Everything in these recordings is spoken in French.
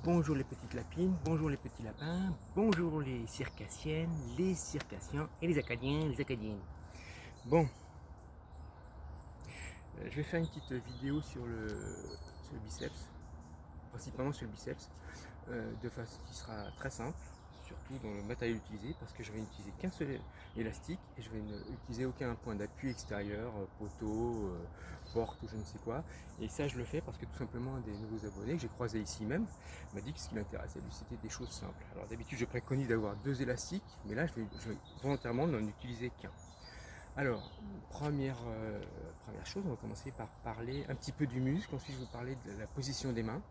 Bonjour les petites lapines, bonjour les petits lapins, bonjour les circassiennes, les circassiens et les acadiens, les acadiennes. Bon, je vais faire une petite vidéo sur le biceps, principalement sur le biceps, de façon qui sera très simple, surtout dans le matériel utilisé, parce que je vais n'utiliser qu'un seul élastique et je vais n'utiliser aucun point d'appui extérieur, poteau, porte ou je ne sais quoi. Et ça je le fais parce que tout simplement un des nouveaux abonnés que j'ai croisé ici même m'a dit que ce qui l'intéressait lui c'était des choses simples. Alors d'habitude je préconise d'avoir deux élastiques, mais là je vais volontairement n'en utiliser qu'un. Alors, première chose, on va commencer par parler un petit peu du muscle, ensuite je vais vous parler de la position des mains,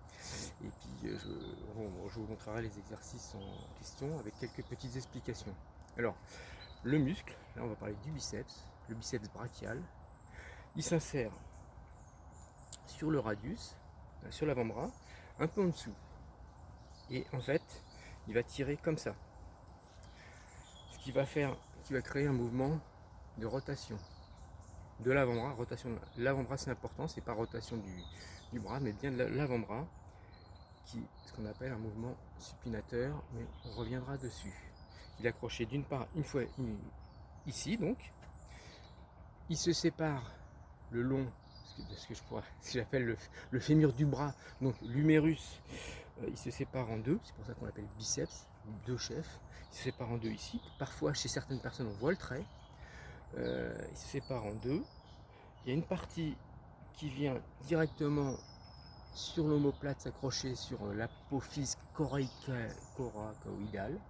et puis je vous montrerai les exercices en question avec quelques petites explications. Alors, le muscle, là on va parler du biceps, le biceps brachial, il s'insère sur le radius, sur l'avant-bras, un peu en dessous, et en fait, il va tirer comme ça, ce qui va créer un mouvement de rotation de l'avant-bras. Rotation de l'avant-bras, c'est important, c'est pas rotation du bras, mais bien de l'avant-bras, qui ce qu'on appelle un mouvement supinateur, mais on reviendra dessus. Il est accroché d'une part ici, donc il se sépare le long de ce que j'appelle le fémur du bras, donc l'humérus, il se sépare en deux, c'est pour ça qu'on l'appelle biceps, deux chefs. Il se sépare en deux ici. Parfois, chez certaines personnes, on voit le trait. Il se sépare en deux. Il y a une partie qui vient directement sur l'omoplate s'accrocher sur l'apophyse coracoïdale,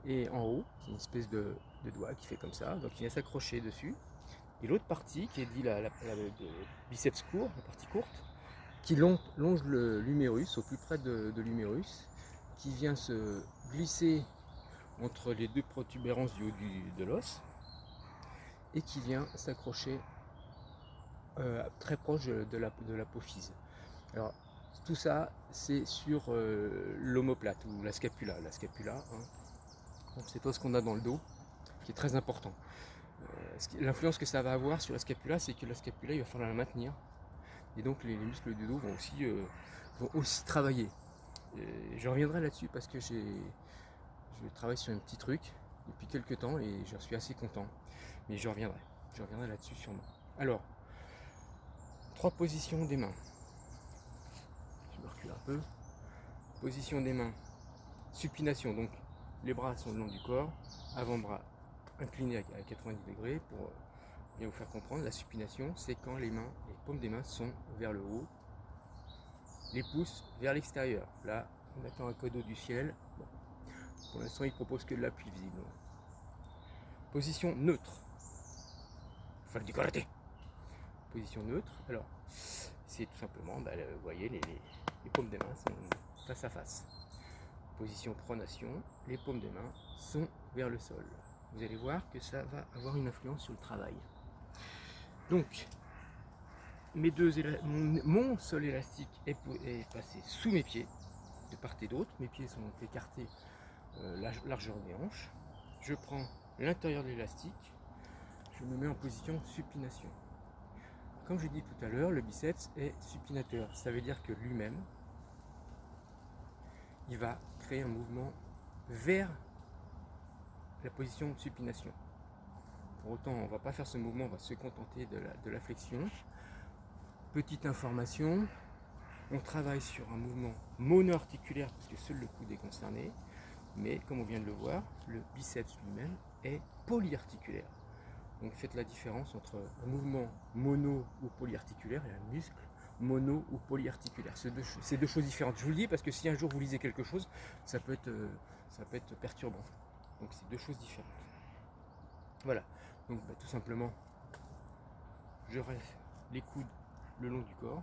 et en haut, c'est une espèce de doigt qui fait comme ça, donc il vient s'accrocher dessus. Et l'autre partie, qui est dit le biceps court, la partie courte, qui longe l'humérus, au plus près de l'humérus, qui vient se glisser entre les deux protubérances du haut de l'os, et qui vient s'accrocher très proche de l'apophyse. Alors, tout ça, c'est sur l'omoplate ou la scapula. La scapula, hein, c'est tout ce qu'on a dans le dos, qui est très important. L'influence que ça va avoir sur la scapula, c'est que la scapula, il va falloir la maintenir. Et donc, les muscles du dos vont aussi travailler. Et je reviendrai là-dessus parce que je travaille sur un petit truc depuis quelques temps et je suis assez content. Mais je reviendrai là-dessus sûrement. Alors, 3 positions des mains. Je me recule un peu. Position des mains, supination, donc les bras sont le long du corps, avant-bras incliné à 90 degrés pour bien vous faire comprendre. La supination, c'est quand les paumes des mains sont vers le haut, les pouces vers l'extérieur. Là, on attend un cadeau du ciel. Bon. Pour l'instant, il propose que de l'appui visiblement. Position neutre. Faire du karaté. Position neutre. Alors, c'est tout simplement, vous voyez, les paumes des mains sont face à face. Position pronation, les paumes des mains sont vers le sol. Vous allez voir que ça va avoir une influence sur le travail. Donc, mon sol élastique est passé sous mes pieds, de part et d'autre. Mes pieds sont écartés largeur des hanches. Je prends l'intérieur de l'élastique, je me mets en position supination. Comme je dis tout à l'heure, le biceps est supinateur. Ça veut dire que lui-même, il va créer un mouvement vers la position de supination. Pour autant, on ne va pas faire ce mouvement, on va se contenter de la flexion. Petite information, on travaille sur un mouvement mono-articulaire parce que seul le coude est concerné, mais comme on vient de le voir, le biceps lui-même est polyarticulaire. Donc faites la différence entre un mouvement mono ou polyarticulaire et un muscle mono ou polyarticulaire. C'est deux choses différentes. Je vous le dis parce que si un jour vous lisez quelque chose, ça peut être perturbant. Donc c'est deux choses différentes. Voilà. Donc tout simplement, je reste les coudes le long du corps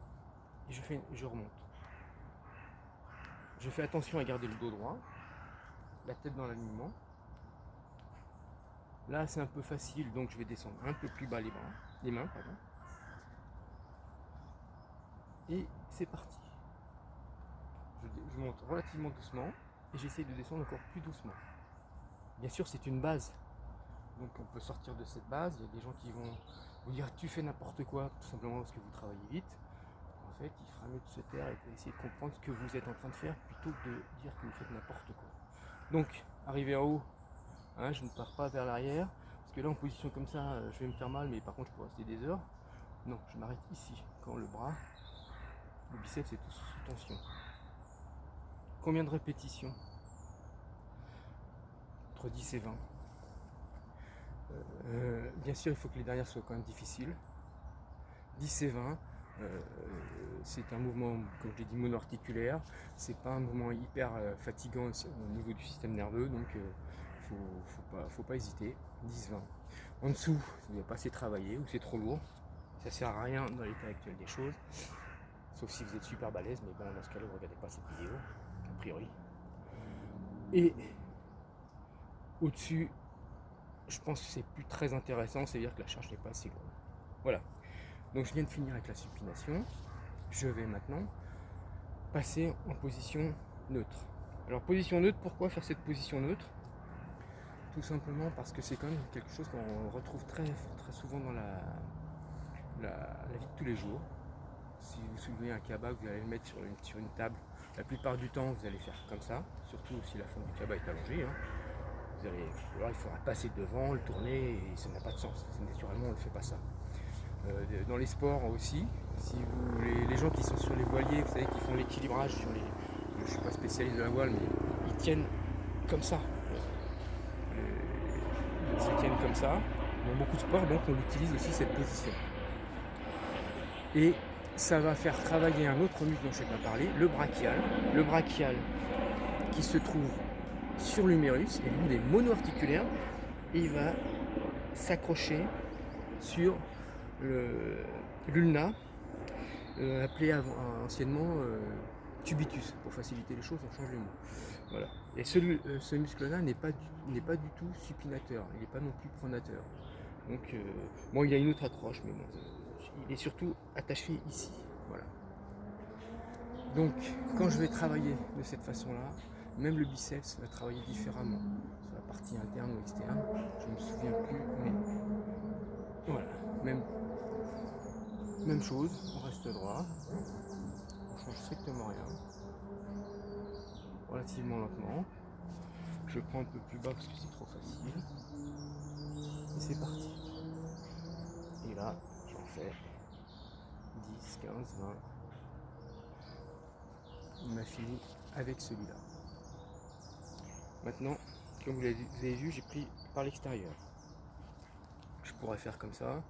et je remonte. Je fais attention à garder le dos droit, la tête dans l'alignement. Là c'est un peu facile, donc je vais descendre un peu plus bas les mains, pardon. Et c'est parti. Je monte relativement doucement et j'essaie de descendre encore plus doucement. Bien sûr, c'est une base, donc on peut sortir de cette base. Il y a des gens qui vont vous dire tu fais n'importe quoi, tout simplement parce que vous travaillez vite. fait, il fera mieux de se taire et d'essayer de comprendre ce que vous êtes en train de faire plutôt que de dire que vous faites n'importe quoi. Donc, arrivé en haut, hein, je ne pars pas vers l'arrière, parce que là en position comme ça, je vais me faire mal, mais par contre je peux rester des heures. Non, je m'arrête ici, quand le bras, le biceps est tout sous tension. Combien de répétitions? Entre 10 et 20. Bien sûr, il faut que les dernières soient quand même difficiles. 10 et 20, c'est un mouvement, comme je l'ai dit, mono-articulaire. C'est pas un mouvement hyper fatigant au niveau du système nerveux, donc faut pas hésiter. 10-20. En dessous, vous n'avez pas assez travaillé ou c'est trop lourd. Ça sert à rien dans l'état actuel des choses. Sauf si vous êtes super balèze, mais bon, dans ce cas-là, vous ne regardez pas cette vidéo, a priori. Et au-dessus, je pense que c'est plus très intéressant, c'est-à-dire que la charge n'est pas assez lourde. Voilà. Donc je viens de finir avec la supination. Je vais maintenant passer en position neutre. Alors position neutre, pourquoi faire cette position neutre? Tout simplement parce que c'est quand même quelque chose qu'on retrouve très souvent dans la vie de tous les jours. Si vous soulevez un cabas, vous allez le mettre sur une table. La plupart du temps, vous allez faire comme ça, surtout si la forme du cabas est allongée. Alors il faudra passer devant, le tourner, et ça n'a pas de sens. Naturellement, on ne fait pas ça. Dans les sports aussi, si les gens qui sont sur les voiliers, vous savez, qui font l'équilibrage sur les. Je ne suis pas spécialiste de la voile, mais ils tiennent comme ça. Ils se tiennent comme ça. Dans beaucoup de sports, donc on utilise aussi cette position. Et ça va faire travailler un autre muscle dont je n'ai pas parlé, le brachial. Le brachial qui se trouve sur l'humérus, et lui il est mono-articulaire, et il va s'accrocher sur l'ulna, appelé anciennement tubitus. Pour faciliter les choses, on change les mots. Voilà. Et ce muscle-là n'est pas du tout supinateur, il n'est pas non plus pronateur. Donc, bon, il a une autre accroche, mais bon, il est surtout attaché ici. Voilà. Donc, quand je vais travailler de cette façon-là, même le biceps va travailler différemment. Sur la partie interne ou externe, je ne me souviens plus, mais voilà. Même chose, on reste droit, on change strictement rien. Relativement lentement. Je prends un peu plus bas parce que c'est trop facile. Et c'est parti. Et là, j'en fais 10, 15, 20. On a fini avec celui-là. Maintenant, comme vous avez vu, j'ai pris par l'extérieur. Je pourrais faire comme ça,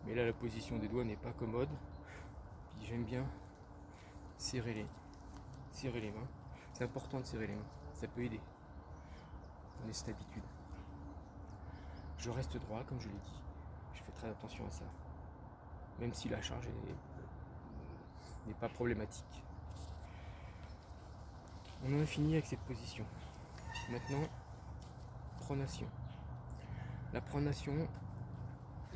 mais là la position des doigts n'est pas commode. Puis j'aime bien serrer les mains. C'est important de serrer les mains, ça peut aider. Prenez cette habitude. Je reste droit, comme je l'ai dit. Je fais très attention à ça. Même si la charge n'est pas problématique. On en a fini avec cette position. Maintenant, pronation. La pronation,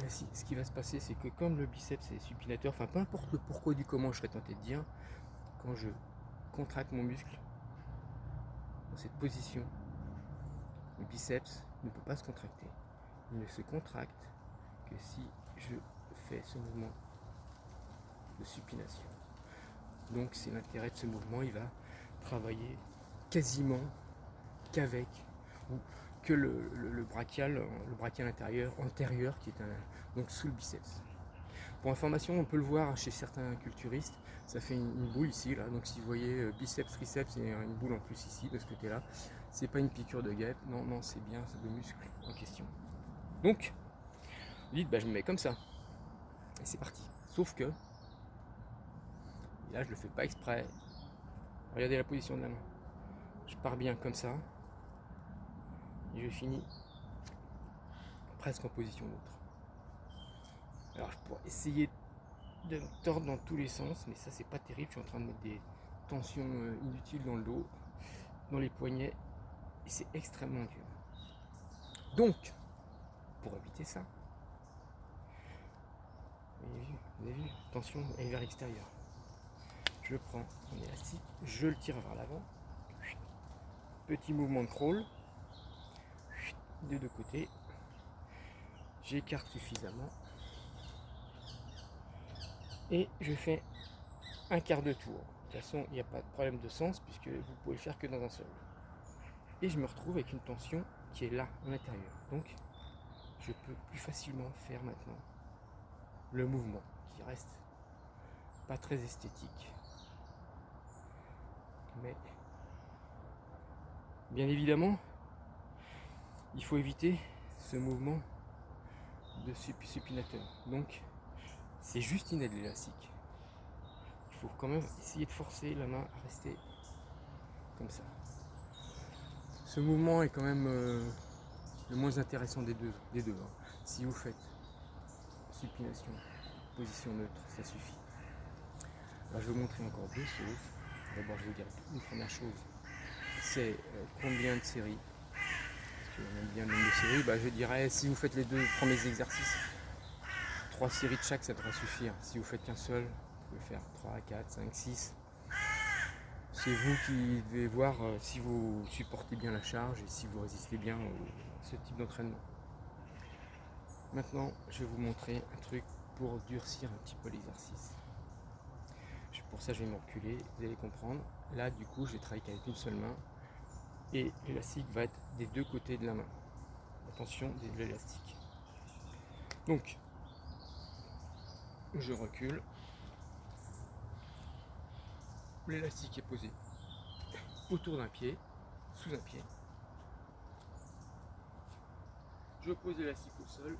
ce qui va se passer, c'est que comme le biceps est supinateur, enfin peu importe le pourquoi du comment, je serais tenté de dire, quand je contracte mon muscle dans cette position, le biceps ne peut pas se contracter. Il ne se contracte que si je fais ce mouvement de supination. Donc c'est l'intérêt de ce mouvement, il va travailler quasiment qu'avec ou que le brachial antérieur qui est donc sous le biceps. Pour information, on peut le voir chez certains culturistes, ça fait une boule ici, là. Donc si vous voyez biceps, triceps, il y a une boule en plus ici, de ce côté-là. C'est pas une piqûre de guêpe, non, c'est bien le muscle en question. Donc, vous dites, je me mets comme ça. Et c'est parti. Sauf que, et là je le fais pas exprès. Regardez la position de la main. Je pars bien comme ça. Et je finis presque en position neutre. Alors je pourrais essayer de me tordre dans tous les sens, mais ça c'est pas terrible. Je suis en train de mettre des tensions inutiles dans le dos, dans les poignets, et c'est extrêmement dur. Donc, pour éviter ça, vous avez vu, tension et vers l'extérieur. Je prends mon élastique, je le tire vers l'avant, petit mouvement de crawl, des deux côtés, j'écarte suffisamment et je fais un quart de tour. De toute façon, il n'y a pas de problème de sens puisque vous pouvez le faire que dans un seul. Et je me retrouve avec une tension qui est là, à l'intérieur. Donc, je peux plus facilement faire maintenant le mouvement qui reste pas très esthétique. Mais, bien évidemment, il faut éviter ce mouvement de supinateur. Donc, c'est juste une aide élastique. Il faut quand même essayer de forcer la main à rester comme ça. Ce mouvement est quand même le moins intéressant des deux. Hein. Si vous faites supination, position neutre, ça suffit. Alors je vais vous montrer encore deux choses. D'abord, je vais vous dire une première chose, c'est combien de séries. Parce qu'on aime bien le nombre de séries. Je dirais, si vous faites les deux premiers exercices, 3 séries de chaque, ça devrait suffire. Si vous faites qu'un seul, vous pouvez faire 3, 4, 5, 6. C'est vous qui devez voir si vous supportez bien la charge et si vous résistez bien à ce type d'entraînement. Maintenant, je vais vous montrer un truc pour durcir un petit peu l'exercice. Pour ça, je vais me reculer, vous allez comprendre. Là, du coup, je vais travailler avec une seule main et l'élastique va être des deux côtés de la main. Attention, de l'élastique. Donc, je recule. L'élastique est posé autour d'un pied, sous un pied. Je pose l'élastique au sol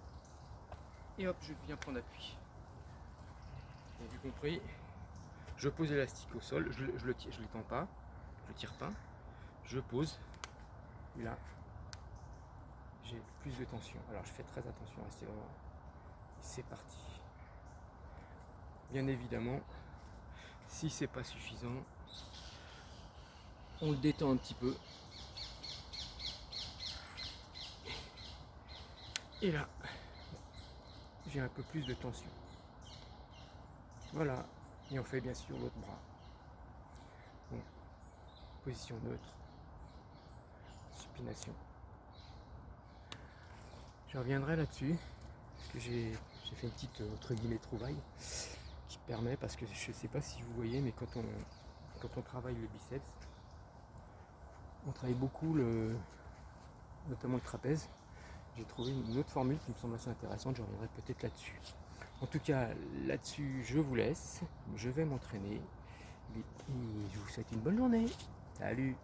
et hop, je viens prendre appui. Vous avez compris, je pose l'élastique au sol, je le tends pas, je tire pas, je pose, et là, j'ai plus de tension. Alors je fais très attention, restez vraiment. C'est parti. Bien évidemment, si c'est pas suffisant, on le détend un petit peu. Et là, j'ai un peu plus de tension. Voilà. Et on fait bien sûr l'autre bras. Donc, position neutre. Supination. Je reviendrai là-dessus. Parce que j'ai fait une petite, entre guillemets, trouvaille. Qui permet, parce que je ne sais pas si vous voyez, mais quand on travaille le biceps, on travaille beaucoup notamment le trapèze. J'ai trouvé une autre formule qui me semble assez intéressante, je reviendrai peut-être là-dessus. En tout cas, là-dessus, je vous laisse, je vais m'entraîner et je vous souhaite une bonne journée. Salut!